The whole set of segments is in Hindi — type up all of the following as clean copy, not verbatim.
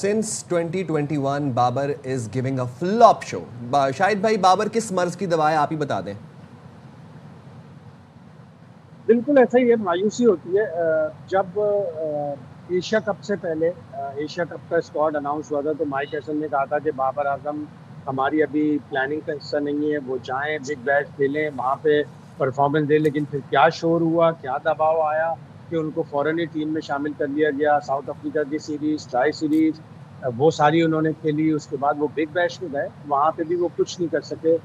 since 2021 Babar is giving a flop show. Shahid भाई, बाबर किस मर्ज की दवा है, आप ही बता दें। बिल्कुल ऐसा ही है, मायूसी होती है। जब एशिया कप से पहले एशिया कप का स्क्वाड अनाउंस हुआ था तो माइक हैसन ने कहा था कि बाबर आजम हमारी अभी प्लानिंग का हिस्सा नहीं है, वो जाएं बिग बैश खेलें, वहाँ पे परफॉर्मेंस दें। लेकिन फिर क्या शोर हुआ, क्या दबाव आया कि उनको फौरन ही टीम में शामिल कर लिया गया। साउथ अफ्रीका की सीरीज, ट्राई सीरीज, वो सारी उन्होंने खेली। उसके बाद वो बिग बैश में गए, वहाँ पे भी वो कुछ नहीं कर सके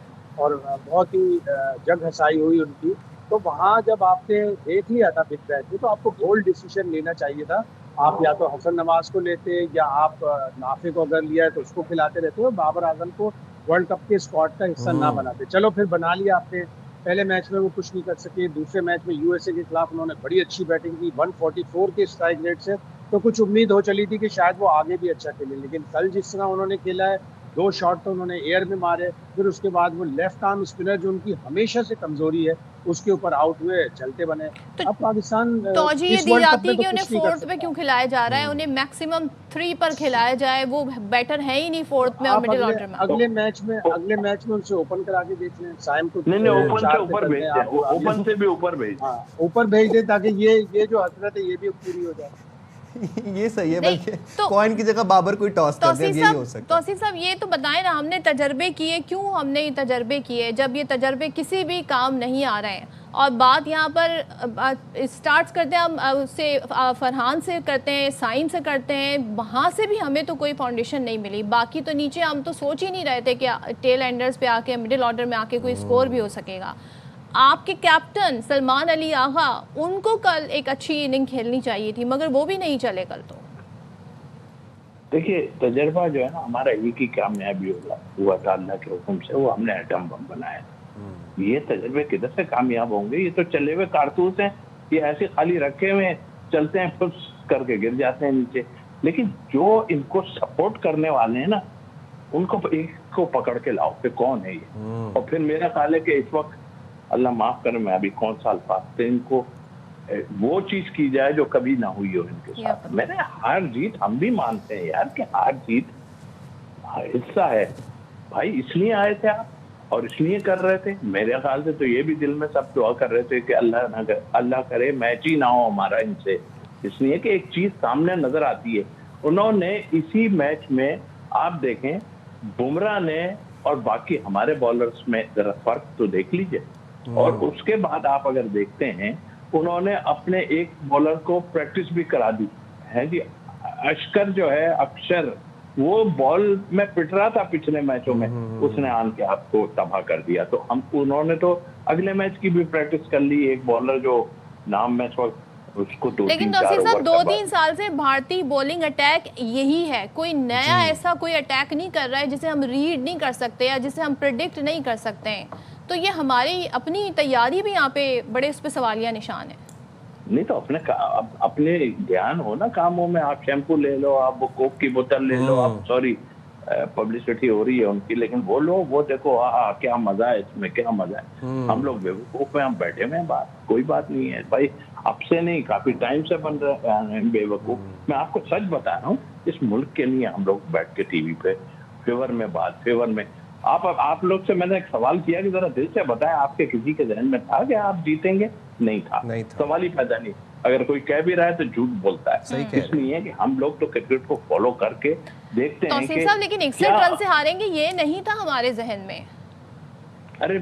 और बहुत ही जग हंसाई हुई उनकी। तो वहां जब आपने देख लिया था बिग बैश में, तो आपको बोल्ड डिसीजन लेना चाहिए था। आप या तो हसन नवाज को लेते, या आप नाफे को अगर लिया है तो उसको खिलाते रहते हो, बाबर आजम को वर्ल्ड कप के स्क्वाड का हिस्सा ना बनाते। चलो फिर बना लिया आपने। पहले मैच में वो कुछ नहीं कर सके, दूसरे मैच में यूएसए के खिलाफ उन्होंने बड़ी अच्छी बैटिंग की 144 के स्ट्राइक रेट से, तो कुछ उम्मीद हो चली थी कि शायद वो आगे भी अच्छा खेले। लेकिन कल जिस तरह उन्होंने खेला है, 2 शॉट तो उन्होंने एयर में मारे, फिर उसके बाद वो लेफ्ट आर्म स्पिनर जो उनकी हमेशा से कमजोरी है उसके ऊपर आउट हुए, चलते बने। तो अब पाकिस्तान तौजी ये इस दी वर्ल्ड कप जाती में है तो कि उन्हें कुछ नहीं कर फोर्थ पे सकता। क्यों खिलाया जा रहा है, उन्हें मैक्सिमम 3 पर खिलाया जाए, वो बेटर है ही नहीं फोर्थ में और आप मिडिल ऑर्डर में। अगले मैच में उनसे ओपन करा के देख लें, साइम को नहीं ओपन से 4 पे ऊपर कर भेज दें, दें, आपको ओपन से भी ऊपर भेज दें। हाँ, ऊपर भेज दें ताकि ये जो हसरत है ये भी पूरी हो जाए। ये सही है, बल्कि तो कॉइन की जगह बाबर कोई टॉस कर दे, यही हो सकता है। तौसीफ साहब ये तो बताएं ना, हमने तजर्बे किए, क्यों हमने ये तजर्बे किए जब ये तजर्बे किसी भी काम नहीं आ रहे हैं। और बात यहाँ पर स्टार्ट करते हैं हम उससे, फरहान से करते हैं, साइन से करते हैं, वहाँ से भी हमें तो कोई फाउंडेशन नहीं मिली। बाकी तो नीचे हम तो सोच ही नहीं रहे थे कि टेल एंडर्स पे आके, मिडिल ऑर्डर में आके कोई स्कोर भी हो सकेगा। आपके कैप्टन सलमान अली आगा, उनको कल एक अच्छी इनिंग खेलनी चाहिए थी, मगर वो भी नहीं चले कल। तो देखिए, तजर्बा जो है ना हमारा एक ही कामयाबी हुआ था अल्लाह के हुक्म से, वो हमने एटम बम बनाया। ये तजर्बे किधर से कामयाब होंगे? ये तो चले हुए कारतूस हैं, ये ऐसे खाली रखे हुए चलते हैं, फुस करके गिर जाते हैं नीचे। लेकिन जो इनको सपोर्ट करने वाले हैं ना, उनको एक को पकड़ के लाओ कि कौन है ये। और फिर मेरा ख्याल है कि इस वक्त, अल्लाह माफ करे, मैं अभी कौन साल पास थे, इनको वो चीज की जाए जो कभी ना हुई हो इनके साथ। मैंने हार जीत हम भी मानते हैं यार कि हार जीत हिस्सा है भाई, इसलिए आए थे आप और इसलिए कर रहे थे। मेरे ख्याल से तो ये भी दिल में सब दुआ कर रहे थे कि अल्लाह करे मैच ही ना हो हमारा इनसे, इसलिए कि एक चीज सामने नजर आती है। उन्होंने इसी मैच में आप देखें, बुमराह ने और बाकी हमारे बॉलर्स में जरा फर्क तो देख लीजिए। और उसके बाद आप अगर देखते हैं, उन्होंने अपने एक बॉलर को प्रैक्टिस भी करा दी है जी। अशकर जो है, अक्षर, वो बॉल में पिट रहा था पिछले मैचों में, उसने आन के आपको तबाह कर दिया। तो उन्होंने तो अगले मैच की भी प्रैक्टिस कर ली। एक बॉलर जो नाम मैच वक्त उसको तो, लेकिन तौसीफ साहब 2-3 साल से भारतीय बॉलिंग अटैक यही है, कोई नया ऐसा कोई अटैक नहीं कर रहा है जिसे हम रीड नहीं कर सकते या जिसे हम प्रिडिक्ट नहीं कर सकते हैं। तो ये हमारी अपनी तैयारी भी यहाँ पे बड़े उस पर सवालिया निशान है। नहीं तो अपने ध्यान हो ना कामों में। आप शैम्पू ले लो, आप वो कोक की बोतल ले लो, आप सॉरी पब्लिसिटी हो रही है उनकी, लेकिन वो लो, वो देखो क्या मजा है इसमें, क्या मजा है। हम लोग बेवकूफ में हम बैठे हुए हैं, बात कोई बात नहीं है भाई, अब से नहीं काफी टाइम से बन रहे हैं बेवकूफ। मैं आपको सच बता रहा हूँ, इस मुल्क के लिए हम लोग बैठ के टीवी पे फेवर में आप लोग से मैंने एक सवाल किया कि जरा दिल से बताएं, आपके किसी के ज़हन में था कि आप जीतेंगे? नहीं था। सवाल ही पैदा नहीं। अगर कोई कह भी रहा है तो झूठ बोलता है। इसलिए कि हम लोग तो क्रिकेट को फॉलो करके देखते हैं कि लेकिन 61 रन से हारेंगे ये नहीं था हमारे जहन में। अरे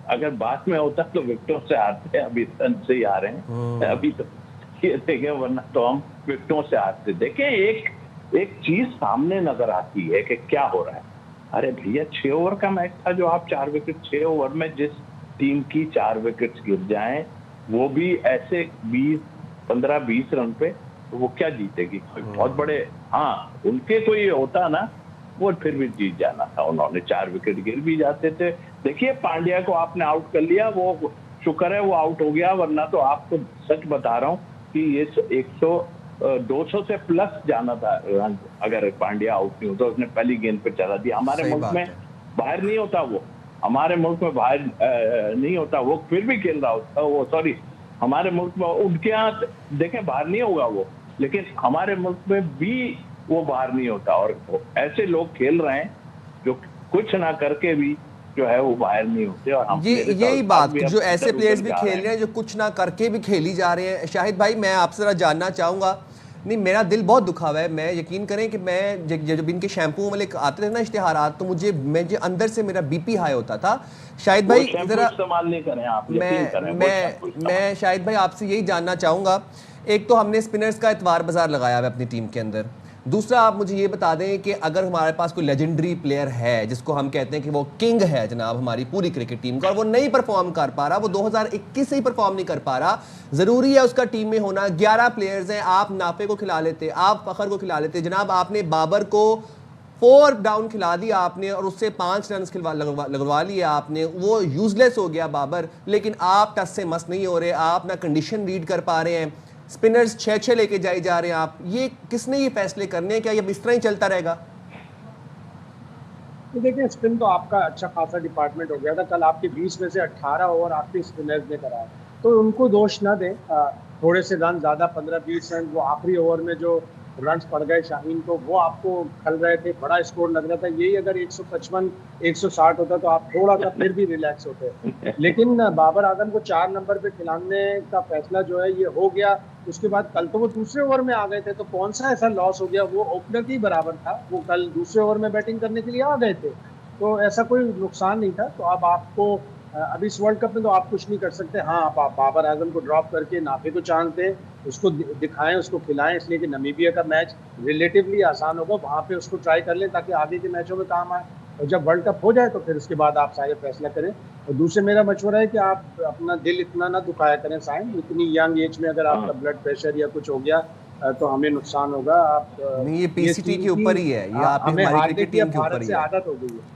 अगर बात में होता तो विकेटों से हारते, अभी रन से ही हारे हैं। अभी तो ये देखें, वरना तो हम विकेटों से हारते। देखें, एक चीज सामने नजर आती है कि क्या हो रहा है। अरे भैया, 6 ओवर का मैच था, जो आप 4 विकेट, 6 ओवर में जिस टीम की 4 विकेट गिर जाएं, वो भी ऐसे 15-20 रन पे, तो वो क्या जीतेगी? बहुत बड़े, हाँ उनके कोई होता ना, वो फिर भी जीत जाना था। उन्होंने 4 विकेट गिर भी जाते थे। देखिए, पांड्या को आपने आउट कर लिया, वो शुक्र है वो आउट हो गया, वरना तो आपको सच बता रहा हूँ कि ये 200 से प्लस जाना था रन। अगर पांड्या आउट नहीं होता, उसने पहली गेंद पे चला दिया। हमारे मुल्क में बाहर नहीं होता वो, हमारे मुल्क में बाहर नहीं होता वो, फिर भी खेल रहा होता वो। सॉरी, हमारे मुल्क में, उनके यहाँ देखें बाहर नहीं होगा वो, लेकिन हमारे मुल्क में भी वो बाहर नहीं होता। और ऐसे लोग खेल रहे हैं जो कुछ ना करके भी जो है वो बाहर नहीं होते। और हम यही बात, जो ऐसे प्लेयर्स भी खेल रहे हैं जो कुछ ना करके भी खेली जा रहे हैं। शाहिद भाई, मैं आपसे जरा जानना चाहूंगा, नहीं मेरा दिल बहुत दुखा हुआ है। मैं यकीन करें कि मैं जब इनके शैम्पू वाले आते थे ना इश्तिहारात, तो मुझे अंदर से मेरा बीपी हाई होता था। शाहिद भाई जरा इस्तेमाल नहीं करें आप, मैं शाहिद भाई आपसे यही जानना चाहूंगा, एक तो हमने स्पिनर्स का इतवार बाजार लगाया हुआ अपनी टीम के अंदर, दूसरा आप मुझे ये बता दें कि अगर हमारे पास कोई लेजेंडरी प्लेयर है जिसको हम कहते हैं कि वो किंग है जनाब हमारी पूरी क्रिकेट टीम का, और वो नहीं परफॉर्म कर पा रहा, वो 2021 से ही परफॉर्म नहीं कर पा रहा, ज़रूरी है उसका टीम में होना। 11 प्लेयर्स हैं, आप नाफे को खिला लेते, आप फखर को खिला लेते, जनाब आपने बाबर को 4 डाउन खिला दिया आपने और उससे 5 रन लगवा लिए आपने, वो यूजलेस हो गया बाबर। लेकिन आप टस से मस नहीं हो रहे, आप ना कंडीशन रीड कर पा रहे हैं, स्पिनर्स 6-6 लेके जाए जा रहे हैं आप। ये किसने ये फैसले करने हैं? क्या ये इस तरह ही चलता रहेगा? तो देखिए, स्पिन तो आपका अच्छा खासा डिपार्टमेंट हो गया था। कल आपके 20 में से 18 ओवर आपके स्पिनर्स ने कराया, तो उनको दोष ना दें। थोड़े से रन ज़्यादा, 15-20 रन वो आखिरी ओवर में जो रन्स पड़ गए शाहीन को, वो आपको खल रहे थे, बड़ा स्कोर लग रहा था। यही अगर 155-160 होता तो आप थोड़ा सा फिर भी रिलैक्स होते। लेकिन बाबर आजम को 4 नंबर पे खिलाने का फैसला जो है ये हो गया। उसके बाद कल तो वो दूसरे ओवर में आ गए थे, तो कौन सा ऐसा लॉस हो गया? वो ओपनर के ही बराबर था, वो कल दूसरे ओवर में बैटिंग करने के लिए आ गए थे, तो ऐसा कोई नुकसान नहीं था। तो अब आपको अभी इस वर्ल्ड कप में तो आप कुछ नहीं कर सकते। हाँ, आप बाबर आजम को ड्रॉप करके नाफे को चांस दें, उसको दिखाएं, उसको खिलाएं, इसलिए कि नमीबिया का मैच रिलेटिवली आसान होगा, वहाँ पे उसको ट्राई कर लें ताकि आगे के मैचों में काम आए। और जब वर्ल्ड कप हो जाए तो फिर उसके बाद आप सारे फैसला करें। और दूसरे मेरा मशवरा है कि आप अपना दिल इतना ना दुखाया करें साइम, इतनी यंग एज में अगर आपका ब्लड प्रेशर या कुछ हो गया तो हमें नुकसान होगा। आप नहीं, ये पीसीटी के ऊपर ही है, ये आप हमारी क्रिकेट टीम के ऊपर ही है। आदत हो गई है।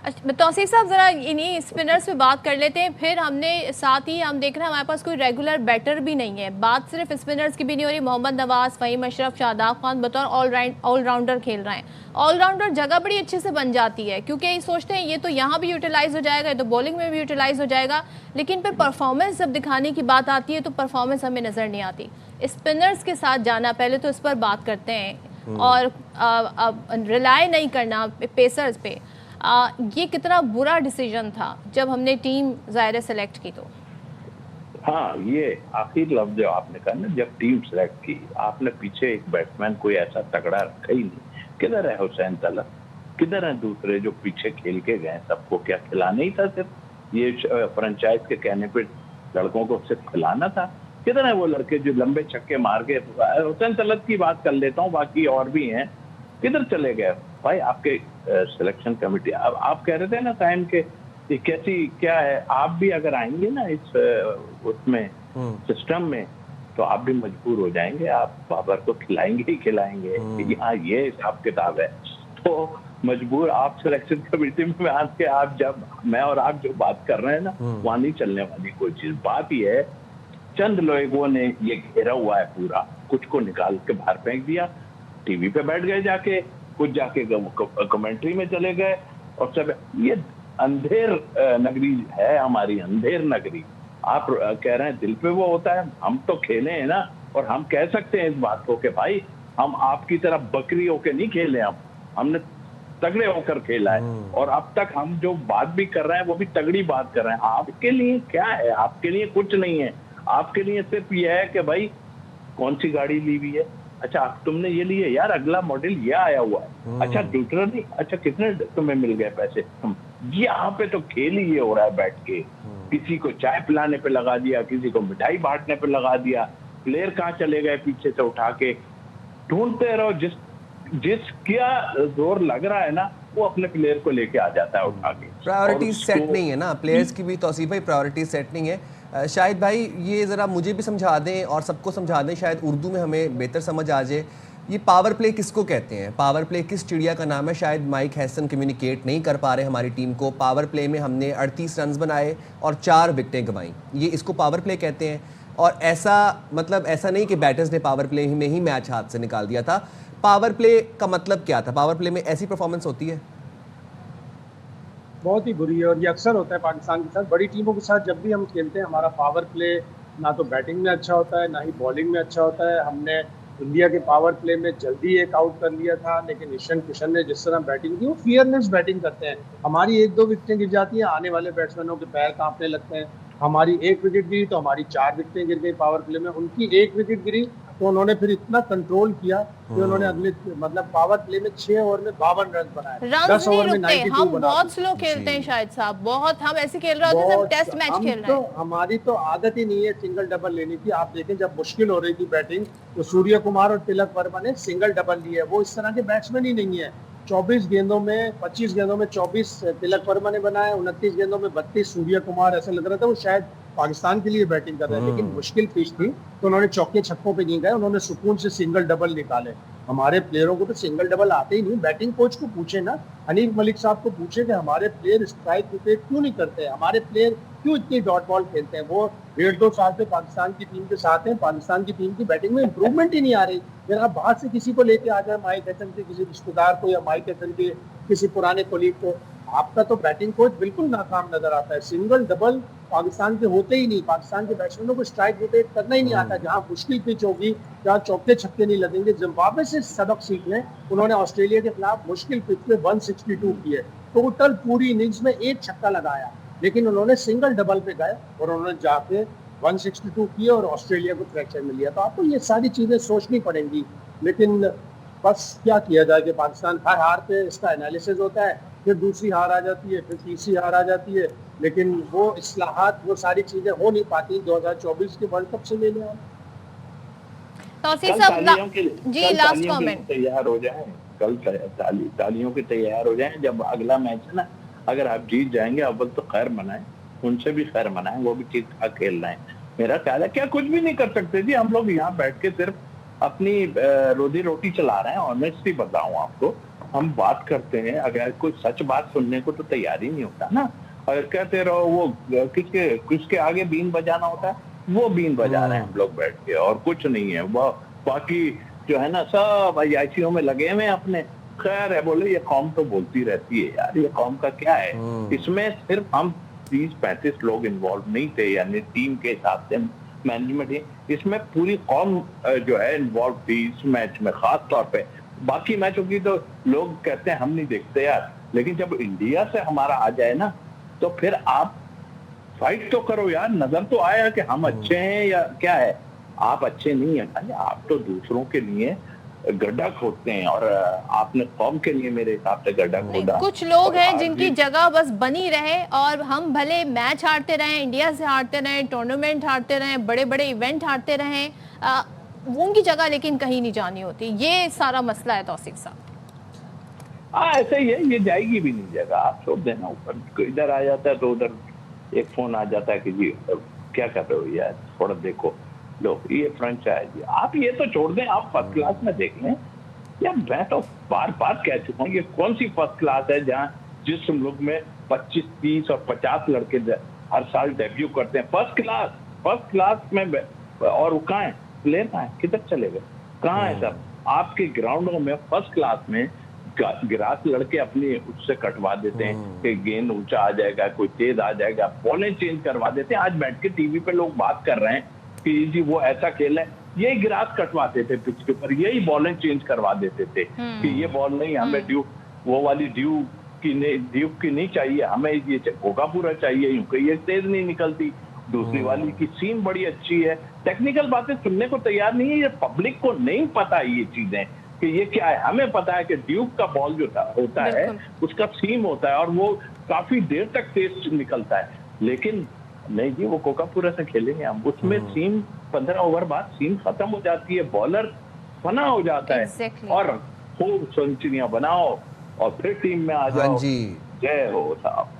अच्छा तौसीफ साहब, ज़रा इन्हीं स्पिनर्स पे बात कर लेते हैं। फिर हमने साथ ही हम देख रहे हैं हमारे पास कोई रेगुलर बैटर भी नहीं है। बात सिर्फ स्पिनर्स की भी नहीं हो रही, मोहम्मद नवाज, फ़हीम अशरफ, शादाब खान बतौर ऑलराउंडर खेल रहे हैं। ऑलराउंडर जगह बड़ी अच्छे से बन जाती है, क्योंकि सोचते हैं ये तो यहाँ भी यूटिलाइज़ हो जाएगा, ये तो बॉलिंग में भी यूटिलाइज़ हो जाएगा, लेकिन फिर परफॉर्मेंस जब दिखाने की बात आती है तो परफॉर्मेंस हमें नज़र नहीं आती। स्पिनर्स के साथ जाना, पहले तो इस पर बात करते हैं, और रिलाय नहीं करना पेसर्स पे, ये कितना बुरा डिसीजन था जब हमने टीम ज़ाहिर सेलेक्ट की? तो हाँ, ये आखिर लफ्ज जो आपने कहा ना, जब टीम सेलेक्ट की आपने पीछे एक बैट्समैन कोई ऐसा तगड़ा रखा ही नहीं। किधर है हुसैन तलत, किधर है दूसरे जो पीछे खेल के गए? सबको क्या खिलाना ही था? सिर्फ ये फ्रेंचाइज के कहने पे लड़कों को सिर्फ खिलाना था? किधर है वो लड़के जो लंबे छक्के मार के? हुसैन तलत की बात कर लेता हूँ, बाकी और भी हैं, किधर चले गए भाई आपके सिलेक्शन कमेटी? अब आप कह रहे थे ना टाइम के कैसी क्या है, आप भी अगर आएंगे ना इस उसमें सिस्टम में तो आप भी मजबूर हो जाएंगे, आप बाबर को खिलाएंगे ही खिलाएंगे। यहाँ ये हिसाब किताब है, तो मजबूर आप सिलेक्शन कमेटी में आके के आप जब मैं और आप जो बात कर रहे हैं ना, वहाँ नहीं चलने वाली कोई चीज। बात ये है, चंद लोगों ने ये घेरा हुआ है पूरा, कुछ को निकाल के बाहर फेंक दिया, टीवी पे बैठ गए जाके, कुछ जाके कमेंट्री में चले गए, और सब ये अंधेर नगरी है हमारी, अंधेर नगरी। आप कह रहे हैं दिल पे वो होता है, हम तो खेले हैं ना, और हम कह सकते हैं इस बात को कि भाई हम आपकी तरह बकरी होके नहीं खेले, हमने तगड़े होकर खेला है, और अब तक हम जो बात भी कर रहे हैं वो भी तगड़ी बात कर रहे हैं। आपके लिए क्या है? आपके लिए कुछ नहीं है, आपके लिए सिर्फ ये है कि भाई कौन सी गाड़ी ली हुई है, अच्छा तुमने ये लिए यार, अगला मॉडल ये आया हुआ है, अच्छा दूसरा नहीं, अच्छा कितने तुम्हें मिल गए पैसे? यहाँ पे तो खेल ही ये हो रहा है बैठ के, किसी को चाय पिलाने पे लगा दिया, किसी को मिठाई बांटने पे लगा दिया, प्लेयर कहाँ चले गए पीछे से उठा के, ढूंढते रहो, जिस क्या जोर लग रहा है ना वो अपने प्लेयर को लेके आ जाता है उठा के। प्रायोरिटी सेट नहीं है ना प्लेयर्स की भी, तौसीफ भाई प्रायोरिटी सेट नहीं है। शाहिद भाई ये ज़रा मुझे भी समझा दें और सबको समझा दें, शायद उर्दू में हमें बेहतर समझ आ जाए, ये पावर प्ले किसको कहते हैं? पावर प्ले किस चिड़िया का नाम है? शायद माइक हैसन कम्युनिकेट नहीं कर पा रहे हमारी टीम को। पावर प्ले में हमने 38 रन बनाए और 4 विकेटें गंवाई, ये इसको पावर प्ले कहते हैं। और ऐसा मतलब ऐसा नहीं कि बैटर्स ने पावर प्ले में ही मैच हाथ से निकाल दिया था। पावर प्ले का मतलब क्या था? पावर प्ले में ऐसी परफॉर्मेंस होती है? बहुत ही बुरी है, और ये अक्सर होता है पाकिस्तान के साथ, बड़ी टीमों के साथ। जब भी हम खेलते हैं हमारा पावर प्ले ना तो बैटिंग में अच्छा होता है ना ही बॉलिंग में अच्छा होता है। हमने इंडिया के पावर प्ले में जल्दी एक आउट कर लिया था, लेकिन ईशान किशन ने जिस तरह बैटिंग की, वो फियरलेस बैटिंग करते हैं। हमारी 1-2 विकेटें गिर जाती हैं, आने वाले बैट्समैनों के पैर कांपने लगते हैं। हमारी 1 विकेट गिरी तो हमारी 4 विकेटें गिर गई पावर प्ले में, उनकी 1 विकेट गिरी तो उन्होंने फिर इतना कंट्रोल किया कि उन्होंने अगले मतलब पावर प्ले में 6 ओवर में 52 रन बनाए, रन 10 नहीं ओवर में रुकते, 92 हम बना बहुत स्लो खेलते हैं शायद साहब, बहुत हम ऐसे खेल रहे होते हैं जब टेस्ट मैच खेल रहे हैं। हमारी तो आदत ही नहीं है सिंगल डबल लेने की। आप देखें जब मुश्किल हो रही थी बैटिंग तो सूर्य कुमार और तिलक वर्मा ने सिंगल डबल लिए, वो इस तरह के बैट्समैन ही नहीं है। 24 गेंदों में 25 गेंदों में 24 तिलक वर्मा ने बनाए, 29 गेंदों में 32 सूर्य कुमार, ऐसा लग रहा था वो शायद पाकिस्तान के लिए बैटिंग कर रहे हैं, लेकिन मुश्किल पिच थी तो उन्होंने चौके छक्कों पे नहीं गए, उन्होंने सुकून से सिंगल डबल निकाले। हमारे प्लेयरों को तो सिंगल डबल आते ही नहीं। बैटिंग कोच को पूछे ना, हनीफ मलिक साहब को पूछे कि हमारे प्लेयर स्ट्राइक विकेट क्यों नहीं करते, हमारे प्लेयर क्यों इतनी डॉट बॉल खेलते हैं। वो 1.5-2 साल से पाकिस्तान की टीम के साथ हैं, पाकिस्तान की टीम की बैटिंग में इंप्रूवमेंट ही नहीं आ रही। फिर आप बाहर से किसी को लेके आ जाए, माइक हैसन के किसी रिश्तेदार को या माइक हैसन के किसी पुराने कोलीग को, आपका तो बैटिंग कोच बिल्कुल नाकाम नजर आता है। सिंगल डबल पाकिस्तान के होते ही नहीं, पाकिस्तान के बैट्समैनों को स्ट्राइक रोटेट करना ही नहीं आता। जहां मुश्किल पिच होगी, जहां चौके छक्के नहीं लगेंगे, जिम्बाब्वे से सबक सीख लें। उन्होंने ऑस्ट्रेलिया के खिलाफ मुश्किल पिच पे 162 किए, टोटल पूरी इनिंग्स में 1 छक्का लगाया, लेकिन उन्होंने सिंगल डबल पे गए और उन्होंने जाके 162 किए और ऑस्ट्रेलिया को फ्रैक्चर मिल लिया। तो आपको ये सारी चीजें सोचनी पड़ेंगी, लेकिन बस क्या किया जाए कि पाकिस्तान हर हार पे इसका एनालिसिस होता है, फिर दूसरी हार आ जाती है, फिर तीसरी हार आ जाती है, लेकिन वो इस्लाहात, वो सारी चीजें हो नहीं पाती। 2024 के वर्ल्ड कप से ले लें तौसीफ साहब जी, लास्ट कमेंट। तैयार हो जाए, कल तालियों के तैयार हो जाए। जब अगला मैच है ना, अगर आप जीत जाएंगे अव्वल तो खैर मनाएं, उनसे भी खैर मनाएं, वो भी ठीक ठाक खेल रहे हैं। मेरा ख्याल है क्या कुछ भी नहीं कर सकते जी हम लोग यहाँ बैठ के सिर्फ अपनी रोजी रोटी चला रहे हैं। ऑनेस्टली बताऊं आपको, हम बात करते हैं, अगर कोई सच बात सुनने को तो तैयार ही नहीं होता ना। और कहते रहो वो किसके आगे बीन बजाना होता है, वो बीन बजा रहे हैं हम लोग बैठ के, और कुछ नहीं है। वो बाकी जो है ना सब अयाशियों में लगे हुए अपने। खैर है, बोले ये कौम तो बोलती रहती है यार, ये कौम का क्या है। इसमें सिर्फ हम 30-35 लोग इन्वॉल्व नहीं थे, यानी टीम के हिसाब से मैनेजमेंट, इसमें पूरी कौम जो है इन्वॉल्व थी इस मैच में खास तौर पे। बाकी मैचों की तो लोग कहते हैं हम नहीं देखते यार, लेकिन जब इंडिया से हमारा आ जाए ना तो फिर आप फाइट तो करो यार, नजर तो आया कि हम अच्छे हैं या क्या है। आप अच्छे नहीं है भाई, आप तो दूसरों के लिए गड्ढा खोदते हैं, और आपने कौम के लिए मेरे हिसाब से गड्ढा खोदा। कुछ लोग हैं जिनकी जगह बस बनी रहे, और हम भले मैच हारते रहे, इंडिया से हारते रहे, टूर्नामेंट हारते रहे, बड़े बड़े इवेंट हारते रहे, उनकी जगह लेकिन कहीं नहीं जानी होती। ये सारा मसला है तौसीफ साहब। हाँ ऐसा ही है, ये जाएगी भी नहीं जगह। आप छोड़ देना, ऊपर इधर आ जाता है तो उधर एक फोन आ जाता है कि जी क्या कर रहे हो यार, थोड़ा देखो लो ये फ्रेंचाइज। आप ये तो छोड़ दें, आप फर्स्ट क्लास में देख लें यार। मैं तो बार बार कह चुका हूँ, ये कौन सी फर्स्ट क्लास है जहाँ जिस मुल्क में 25, 30 और 50 लड़के हर साल डेब्यू करते हैं। फर्स्ट क्लास में, और वो कहाँ है प्लेयर, कहाँ है, किधर चले गए, कहाँ है सब। आपके ग्राउंडों में फर्स्ट क्लास में गिरास लड़के अपनी उससे कटवा देते हैं कि गेंद ऊंचा आ जाएगा, कोई तेज आ जाएगा, बॉलें चेंज करवा देते हैं। आज बैठ के टीवी पे लोग बात कर रहे हैं कि जी वो ऐसा खेल है, यही गिरास कटवाते थे पिच के ऊपर, यही बॉलें चेंज करवा देते थे कि ये बॉल नहीं, हमें ड्यूक, वो वाली ड्यूक की नहीं चाहिए, हमें ये कोकापूरा चाहिए, क्योंकि ये तेज नहीं निकलती। दूसरी वाली की सीम बड़ी अच्छी है। टेक्निकल बातें सुनने को तैयार नहीं है, ये पब्लिक को नहीं पता ये चीजें कि ये क्या है। हमें पता है कि ड्यूक का बॉल जो होता है उसका सीम होता है और वो काफी देर तक तेज निकलता है, लेकिन नहीं जी वो कोकापूरा से खेलेंगे हम, उसमें सीम 15 ओवर बाद सीम खत्म हो जाती है, बॉलर फना हो जाता है और खूब सेंचुरियां बनाओ और फिर टीम में आ जाओ। जय हो साहब।